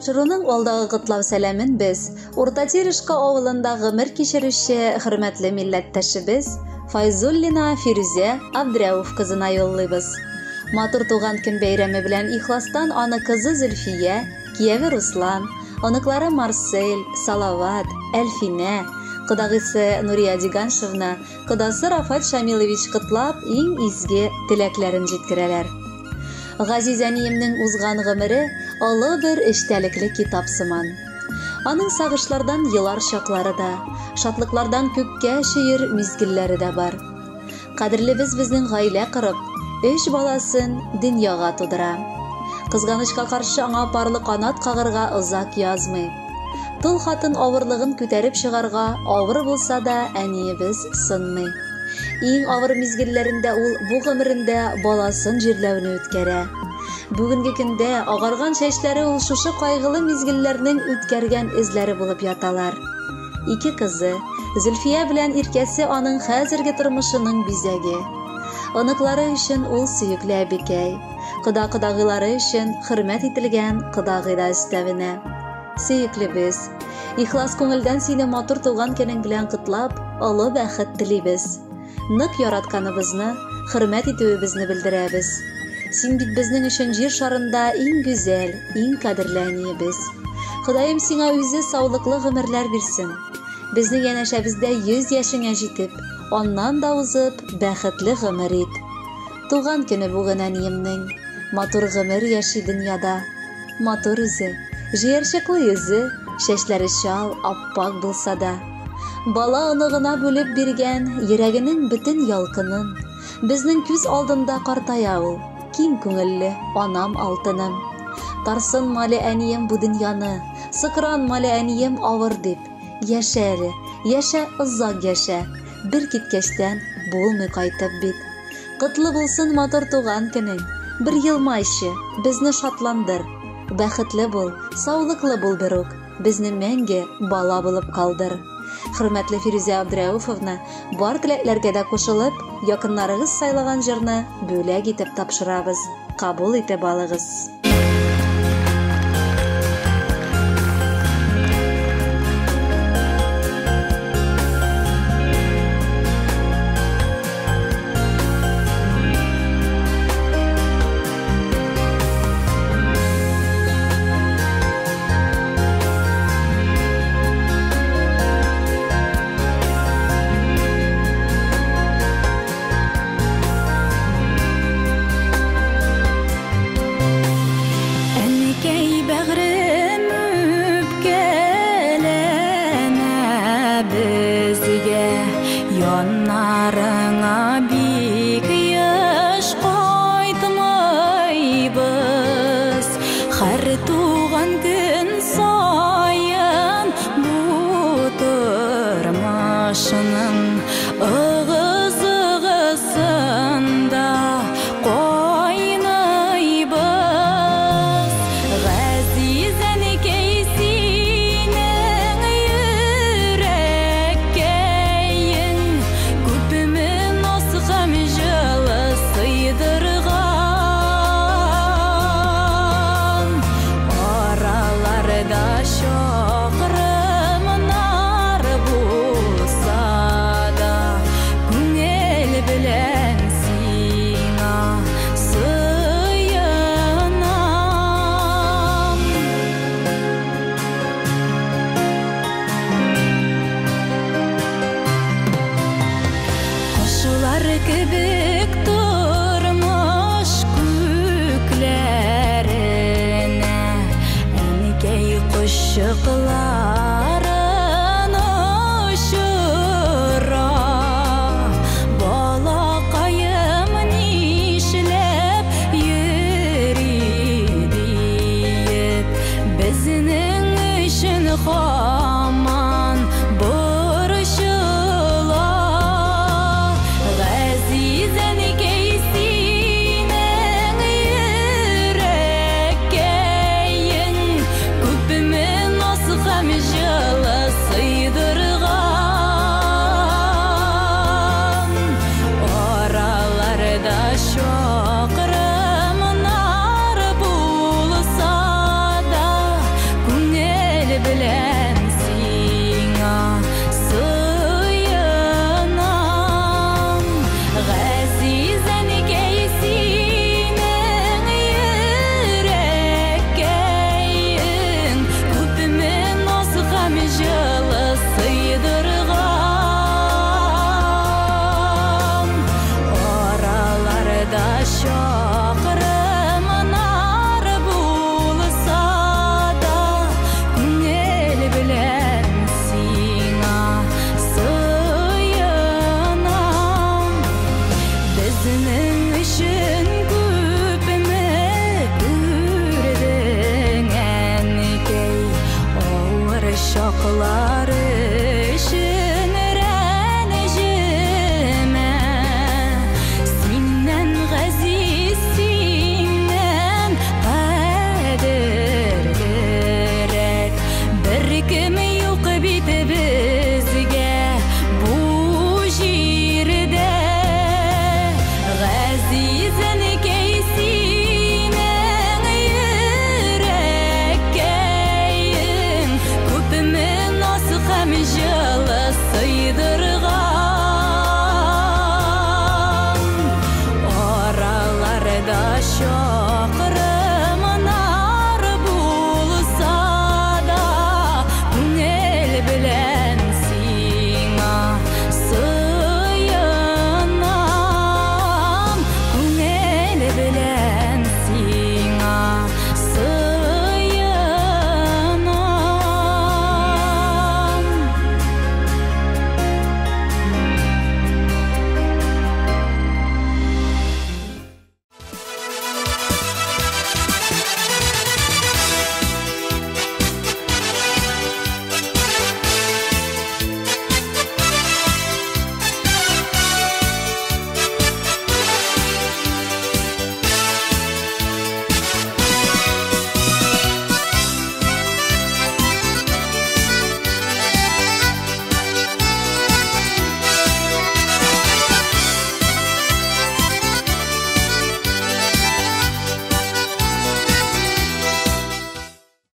Тапшыруның алдагы котлау сәламен без Урта Терешка авылында гомер кичерүче хөрмәтле милләттәшебез Файзуллина Фирүзә Абдрәүф кызына юллыйбыз. Матур туган көн бәйрәме белән ихластан аны кызы Зөлфия, кияве Руслан, оныклары Марсель, Салават, Әлфинә, кодагысы Нурия Диганшевна, кодасы Рафат Шамилович котлап, иң изге теләкләрен җиткерәләр. Газиз әниемнең узган гомере олы бер эштәлекле китап сыман. Аның сагышлардан елар чаклары да, шатлыклардан күккә чөер мизгелләре дә бар. Кадерлебез безнең гаилә корып, 3 баласын дөньяга тудыра. Кызганычка каршы аңа парлы канат кагырга озак язмый. Тол хатын авырлыгын күтәреп чыгарга авыр булса да әниебез сынмый. Иң авыр мизгелләрендә ул бу гомерендә баласын җирләүне үткәрә. Бүгенге көндә агарган чәчләре ул шушы кайгылы мизгелләрнең үткәргән эзләре булып яталар. 2 кызы, Зөлфия белән иркәсе аның хәзерге тормышының бизәге. Оныклары өчен ул сөекле әбикәй, кода-кодагылары өчен хөрмәт ителгән кодагыйда өстәвенә. Сөеклебез, ихлас күңелдән сине матур туган көнең белән котлап, олы бәхет телибез. Нык яратканыбызны, хөрмәт итүебезне белдерәбез. Син бит безнең өчен җир шарында иң гүзәл, иң кадерле әниебез. Ходаем сиңа үзе саулыклы гомерләр бирсен. Безнең янәшәбездә 100 яшеңә җитеп, аннан да узып, бәхетле гомер ит. Туган көне бүген әниемнең, матур гомер яши дөньяда. Матур үзе, җыерчыклы йөзе, чәчләре чал, аппак булса да. Бала оныгына бүлеп биргән йөрәгенең бөтен ялкынын, безнең күз алдында картая ул, киң күңелле анам алтыным. Тарсын малы әнием бу дөньяны, сыкран малы әнием авыр дип. Яшә әле, яшә озак яшә, бер киткәчтән булмый кайтып бит. Котлы булсын матур туган көнең, бер елмайчы, безне шатландыр. Бәхетле бул, саулыклы бул бер үк, безне мәңге бала булып калдыр. Хөрмәтле Фирүзә Абдрәүфовна, бар теләкләргә дә кушылып, якыннарыгыз сайлаган җырны бүләк итеп тапшырабыз. Кабул итеп алыгыз. Şah